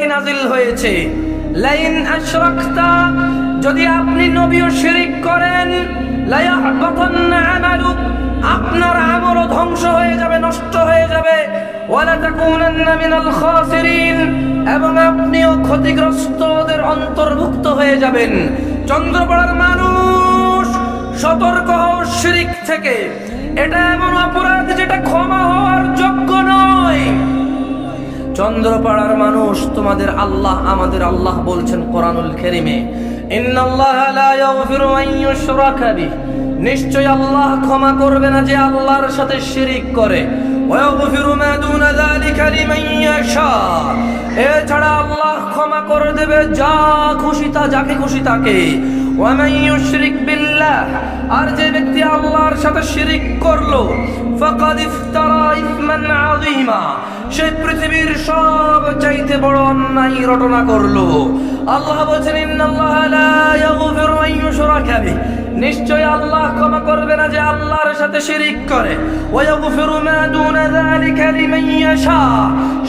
কি নাজিল হয়েছে, লাইন আশরাকতা, যদি আপনি নবীও শিরিক করেন, লা ইয়াহবাতান্না আমালুক, আপনার আমলও ধ্বংস হয়ে যাবে, নষ্ট হয়ে যাবে, ওয়ালা তাকুনান্না মিনাল খাসিরিন, এবং আপনিও ক্ষতিগ্রস্তদের অন্তর্ভুক্ত হয়ে যাবেন। চন্দ্রপাড়ার মানুষ সতর্ক হও শিরিক থেকে। এটা এমন অপরাধ যেটা ক্ষমা হওয়ার যোগ্য নয়। চন্দ্রপাড়ার মানুষ, তোমাদের আল্লাহ, আমাদের আল্লাহ বলছেন কোরআনুল কারীমে, ইন্নাল্লাহা লা ইয়াগফিরু আন ইউশরাকা বিহি, নিশ্চয় আল্লাহ ক্ষমা করবে না যে আল্লাহর সাথে শিরিক করে, ওয়া ইয়াগফিরু মা দুনা যালিকা লিমান ইয়াশা, এছাড়া আল্লাহ ক্ষমা করে দেবে যা খুশি তা, যাকে খুশি তাকে। ওয়া মান ইউশরিক বিল্লাহ, আর যে ব্যক্তি আল্লাহর সাথে শিরিক করলো, ফাকাদ ইফতারা ইসমান আযীমা, সে পৃথিবীর সব চাইতে বড় অন্যায় রটনা করলো। আল্লাহ বলেন, ইন্নাল্লাহা লা ইয়াগফিরু আন ইউশরাকা বিহি, নিশ্চয় আল্লাহ ক্ষমা করবে না যে আল্লাহর সাথে শিরিক করে, ওয়া ইয়াগফিরু মা দুনা যালিকা লিমান ইয়াশা,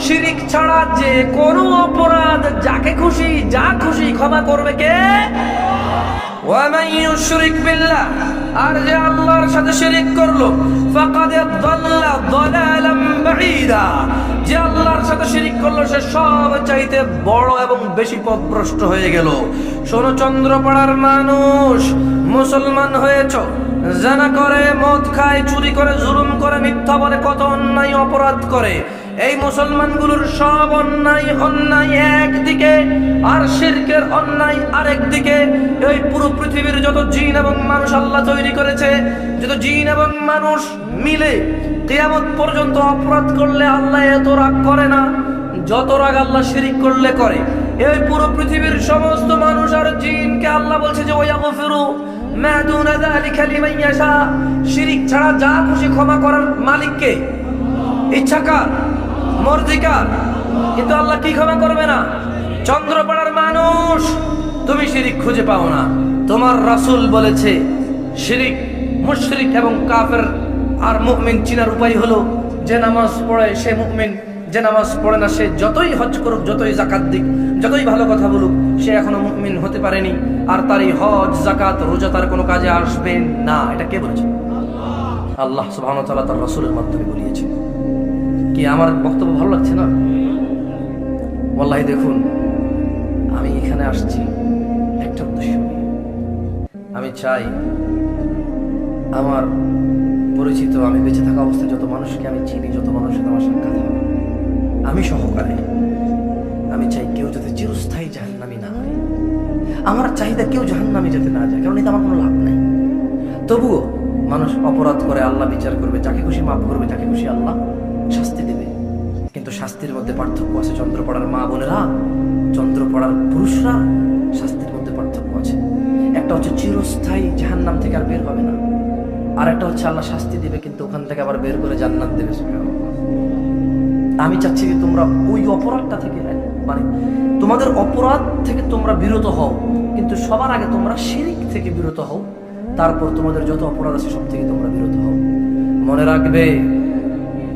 শিরিক ছাড়া যে কোনো অপরাধ যাকে খুশি, যা খুশি ক্ষমা করবে কে? ওয়া মান ইউশরিক বিল্লাহ, আর যে আল্লাহর সাথে শিরিক করলো, ফাকাদ দাল্লা দালালাম বাঈদা, যে আল্লাহর সাথে শিরিক করলো সে সব চাইতে বড় এবং বেশি পথভ্রষ্ট হয়ে গেল। শোনো চন্দ্রপাড়ার মানুষ, মুসলমান হয়েছো, জানা করে, মদ খায়, চুরি করে, জুলুম করে, মিথ্যা বলে, কত অন্যায় অপরাধ করে। এই মুসলমানগুলোর সব অন্যায় একদিকে, আর শিরকের অন্যায় আরেক দিকে। এই পুরো পৃথিবীর যত জিন এবং মানুষ আল্লাহ তৈরি করেছে, যত জিন এবং মানুষ মিলে কিয়ামত পর্যন্ত অপরাধ করলে আল্লাহ এত রাগ করে না যত রাগ আল্লাহ শিরিক করলে করে। এই পুরো পৃথিবীর সমস্ত মানুষ আর জিনকে আল্লাহ বলছে যে ওয়া ইয়াগফিরু মা দুনা যালিকা লিমান ইয়াশা, শিরিক ছাড়া যা খুশি ক্ষমা করার মালিক কে? ইচ্ছাকার, মর্জিকার। কিন্তু আল্লাহ কি ক্ষমা করবে না? চন্দ্রপাড়ার মানুষ, তুমি শিরিক খুঁজে পাও না। তোমার রাসূল বলেছে শিরিক, মুশরিক এবং কাফের আর মুমিন চিনার উপায় হলো যে নামাজ পড়ে সে মুমিন, যে নামাজ পড়ে না সে যতই হজ করুক, যতই যাকাত দিক, যতই ভালো কথা বলুক, সে এখনো মুমিন হতে পারেনি। আর তার এই হজ, যাকাত, রোজা তার কোনো কাজে আসবে না। এটা কে বলেছে? আল্লাহ সুবহানাহু ওয়া তাআলা তার রাসূলের মাধ্যমে বলিয়েছেন। কি আমার বক্তব্য ভালো লাগছে না? ওয়াল্লাহি দেখুন, আমি এখানে আসছি একটা উদ্দেশ্য নিয়ে। আমি চাই আমার পরিচিত, আমি বেঁচে থাকা অবস্থায় যত মানুষকে আমি চিনি, যত মানুষের আমার সাক্ষাৎ হবে, আমি সহকারে, আমি চাই কেউ যাতে চিরস্থায়ী জাহান্নামী না হয়। আমার চাহিদা কেউ জাহান্নামে যেতে না যায়, কারণ এটা আমার কোনো লাভ নাই। তবুও মানুষ অপরাধ করে, আল্লাহ বিচার করবে, যাকে খুশি মাফ করবে, যাকে খুশি আল্লাহ শাস্তি দেবে। কিন্তু শাস্তির মধ্যে পার্থক্য আছে। চন্দ্রপাড়ার মা বোনেরা, চন্দ্রপাড়ার পুরুষরা, শাস্তির মধ্যে পার্থক্য আছে। একটা হচ্ছে চিরস্থায়ী জাহান্নাম থেকে আর বের হবে না, আর একটা হচ্ছে আল্লাহ শাস্তি দিবে কিন্তু ওখান থেকে আবার বের করে জান্নাত দেবে। আমি চাচ্ছি যে তোমরা ওই অপরাধটা থেকে, মানে তোমাদের অপরাধ থেকে তোমরা বিরত হও, কিন্তু সবার আগে তোমরা শিরিক থেকে বিরত হও, তারপর তোমাদের যত অপরাধ আছে সব থেকে তোমরা বিরত হও। মনে রাখবে,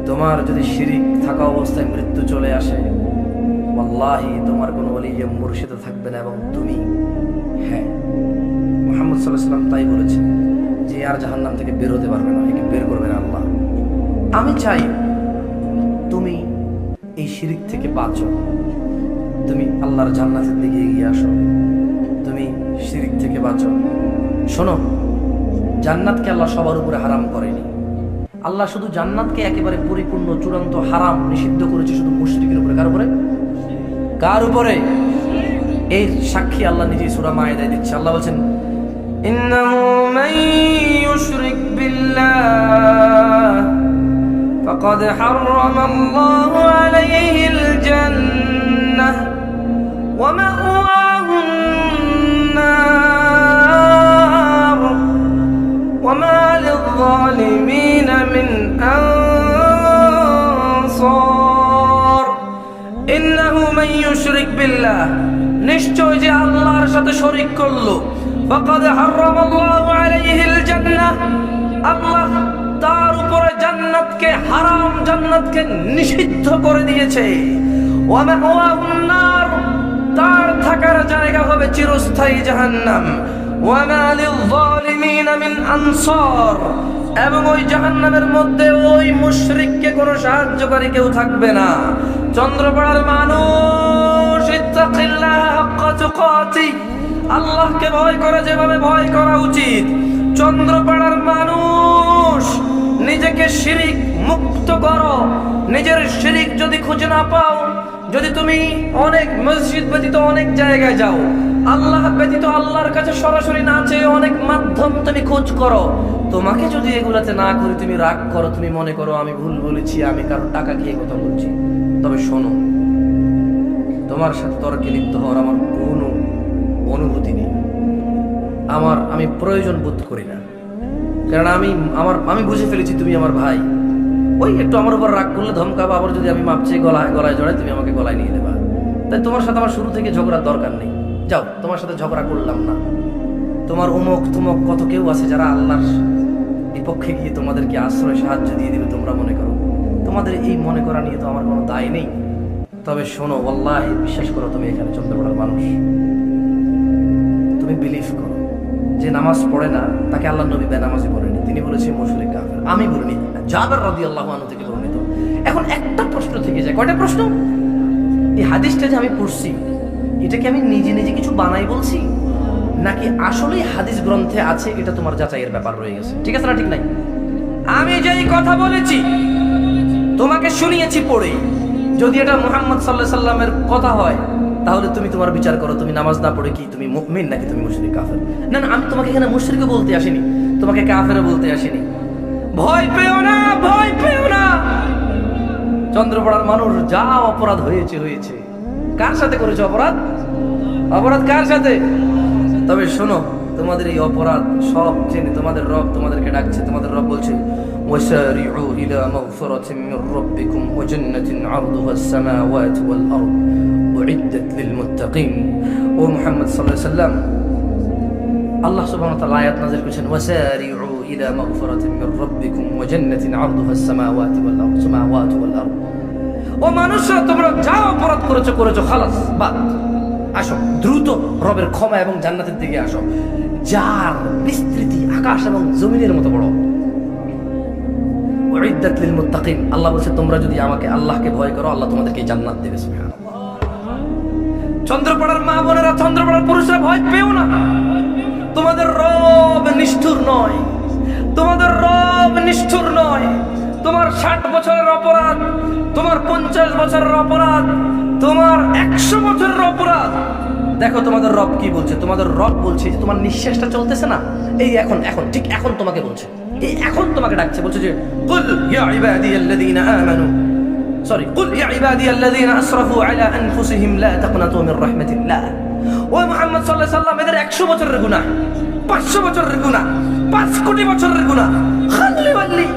তোমার যদি শিরিক থাকা অবস্থায় মৃত্যু চলে আসে, ওয়াল্লাহি তোমার কোনো ওলি মুর্শিদ থাকবে না, এবং তুমি, হ্যাঁ, মুহাম্মদ সাল্লাল্লাহু আলাইহি ওয়াসাল্লাম তাই বলেছেন যে আর জাহান্নাম থেকে বের হতে পারবে না, একে বের করবে না আল্লাহ। আমি চাই তুমি এই শিরিক থেকে বাঁচো, তুমি আল্লাহর জান্নাতের দিকে এগিয়ে আসো, তুমি শিরিক থেকে বাঁচো। শোনো, জান্নাতকে আল্লাহ সবার উপরে হারাম করেনি। আল্লাহ শুধু জান্নাতকে একেবারে পরিপূর্ণ চূড়ান্ত হারাম নিষিদ্ধ করেছে শুধু মুশরিকের উপরে। কার উপরে? কার উপরে? এই সাক্ষী আল্লাহ নিজেই সূরা মায়েদায় দিচ্ছে। আল্লাহ বলছেন, ইন্নাহু মান ইউশরিক বিল্লাহ ফাকাদ হারামাল্লাহু আলাইহিল জান্নাহ ওয়া মাওয়াহুন নার ওয়া মা লিয-যালিমিন মিন আনসার। ইন্নাহু মান ইউশরিক বিল্লাহ, নিশ্চয় যে আল্লাহর সাথে শরীক করলো, ফাকাদ হারামাল্লাহু আলাইহিল জান্নাহ, আল্লাহ তার উপরে জান্নাতকে হারাম, জান্নাতকে নিষিদ্ধ করে দিয়েছে। ওয়া মাওয়াহুন নার, চিরস্থায়ী জাহান্নাম। ওয়া মা লিয-যালিমিনা মিন আনসার, এবং ওই জাহান্নামের মধ্যে ওই মুশরিককে কোনো সাহায্যকারী কেউ থাকবে না। চন্দ্রপাড়ার মানুষ, ইত্তাকিল্লাহ হাক্কা তুকাতি, আল্লাহকে ভয় করে যেভাবে ভয় করা উচিত। চন্দ্রপাড়ার মানুষ, নিজেকে শিরিক মুক্ত করো। নিজের শিরিক যদি খুঁজে না পাও, যদি তুমি অনেক মসজিদ ব্যতীত অনেক জায়গায় যাও, আল্লাহ ব্যতীত আল্লাহর কাছে সরাসরি না চেয়ে অনেক মাধ্যম তুমি খোঁজ করো, তোমাকে যদি এগুলাতে না করি তুমি রাগ করো, তুমি মনে করো আমি ভুল বলেছি, আমি কারো টাকা খেয়ে কথা বলছি, তবে শোনো, তোমার সাথে তর্কে লিপ্ত হওয়ার আমার কোনো অনুভূতি নেই। আমি প্রয়োজন বোধ করি না, কারণ আমি বুঝে ফেলেছি তুমি আমার ভাই। ওই একটু আমার উপর রাগ করলে ধমকাবা, আবার যদি আমি মাপ চেয়ে গলায় জড়াই, তুমি আমাকে গলায় নিয়ে নেবা। তাই তোমার সাথে আমার শুরু থেকে ঝগড়ার দরকার নেই। যাও, তোমার সাথে ঝগড়া করলাম না। তোমার অমুক তুমক কত কেউ আছে যারা আল্লাহর বিপক্ষে গিয়ে তোমাদেরকে আশ্রয় সাহায্য দিয়ে দিবে, তোমরা মনে করো। তোমাদের এই মনে করা নিয়ে তো আমার কোনো দায় নেই। তবে শোনো, ওয়াল্লাহি বিশ্বাস করো, তুমি এখানে চন্দ্রপাড়ার মানুষ, তুমি বিলিভ করো যে নামাজ পড়ে না তাকে আল্লাহ নবী বেনামাজি বলেনি, তিনি বলেছেন মুশরিক কাফের। আমি বলিনি, জাবের রাদিয়াল্লাহু আনহু থেকে বর্ণিত। এখন একটা প্রশ্ন থেকে যায়, কয়টা প্রশ্ন? এই হাদিসটা যে আমি পড়ছি, এটা কি আমি নিজে নিজে কিছু বানাই বলছি, নাকি আসলেই হাদিস গ্রন্থে আছে? এটা তোমার যাচাইয়ের ব্যাপার রয়ে গেছে। ঠিক আছে না? ঠিক নাই? আমি যেই কথা বলেছি তোমাকে শুনিয়েছি পড়ে, যদি এটা মুহাম্মদ সাল্লাল্লাহু আলাইহি সাল্লামের কথা হয়, তাহলে তুমি তোমার বিচার করো, তুমি নামাজ না পড়ে কি তুমি মুমিন নাকি তুমি মুশরিক কাফের? না না, আমি তোমাকে এখানে মুশরিকও বলতে আসিনি, তোমাকে কাফেরও বলতে আসিনি। ভয় পেও না, ভয় পেও না। চন্দ্রপাড়ার মানুষ, যা অপরাধ হয়েছে হয়েছে। কার সাথে করেছে অপরাধ? অপরাধ কার সাথে? তবে শোনো, তোমাদের এই অপরাধ সব জেনে তোমাদের রব তোমাদেরকে ডাকছে। তোমাদের রব বলছে, ওয়াসারিউ ইলা মাগফিরাতিন মির রাব্বিকুম ওয়া জান্নাতিন আরদুহা আস-সামাওয়াতু ওয়াল আরদ উইদ্দাত লিল মুত্তাকিন। ও মুহাম্মদ সাল্লাল্লাহু আলাইহি সাল্লাম, আল্লাহ সুবহানাহু ওয়া তাআলা আয়াত নাযিল করেছেন, ওয়াসারিউ ইলা মাগফিরাতিন মির রাব্বিকুম ওয়া জান্নাতিন আরদুহা আস-সামাওয়াতু ওয়াল আরদ। ও মানুষরা, তোমরা যা অপরাধ করেছো খালাস, বাদ, আসো দ্রুত রবের ক্ষমা এবং জান্নাতের দিকে আসো, যার বিস্তৃতি আকাশ এবং জমিনের মতো বড়। উইদ্দাত লিল মুত্তাকিন, আল্লাহ বলছে তোমরা যদি আমাকে আল্লাহকে ভয় করো, আল্লাহ তোমাদেরকে জান্নাত দেবে। সুবহানাল্লাহ। চন্দ্রপাড়ার মা বোনেরা, চন্দ্রপাড়ার পুরুষরা, ভয় পেও না। তোমাদের রব নিষ্ঠুর নয়, তোমাদের রব নিষ্ঠুর নয়। তোমার 60 বছরের অপরাধ, তোমার 50 বছরের অপরাধ, তোমার 100 বছরের অপরাধ, দেখো তোমাদের রব কি বলছে। তোমাদের রব বলছে যে তোমার নিঃশ্বাসটা চলতেছে না, এই এখন ঠিক এখন তোমাকে বলছে, এই এখন তোমাকে ডাকছে, বলছে যে কুল ইয়া ইবাদিয়াল্লাযীনা আমানু, কুল ইয়া ইবাদিয়াল্লাযীনা আসরাফু আলা আনফুসিহিম লা তাকনাতু মির রাহমাতিল্লাহ। ও মুহাম্মদ সাল্লাল্লাহু আলাইহি সাল্লাম, এদের 100 বছরের গুনাহ, 500 বছরের গুনাহ, 5 কোটি বছরের গুনাহ, খাল্লি ওয়াল্লি।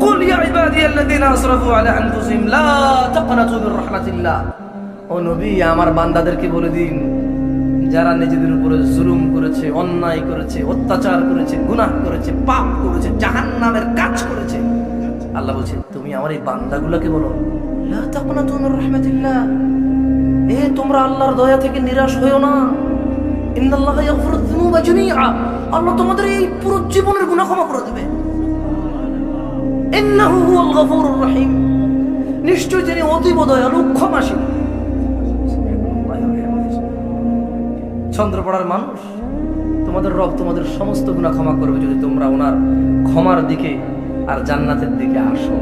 কুল ইয়া ইবাদিয়াল্লাযীনা আসরাফু আলা আনফুসিহিম লা তাকনাতু মির রাহমাতিল্লাহ। ও নবী, আমার বান্দাদেরকে বলে দিন, যারা নিজেদের উপরে জুলুম করেছে, অন্যায় করেছে, অত্যাচার করেছে, গুনাহ করেছে, পাপ করেছে, জাহান্নামের কাজ করেছে, আল্লাহ বলছে তুমি আমার এই বান্দাগুলোকে বলো লা তাকনাতু মির রাহমাতিল্লাহ, তোমরা আল্লাহর দয়া থেকে নিরাশ হয়ো না। ইন্নাল্লাহা ইয়াগফিরুয যুনুবা জামিআ, আল্লাহ তোমাদের এই পুরো জীবনের গুনাহ ক্ষমা করে দেবে। ইন্নাহু হুয়াল গফুরুর রহিম, নিশ্চয় তিনি অতীব দয়ালু, ক্ষমাশীল। চন্দ্রপাড়ার মানুষ, তোমাদের রব তোমাদের সমস্ত গুনাহ ক্ষমা করবে যদি তোমরা ওনার ক্ষমার দিকে আর জান্নাতের দিকে আসো।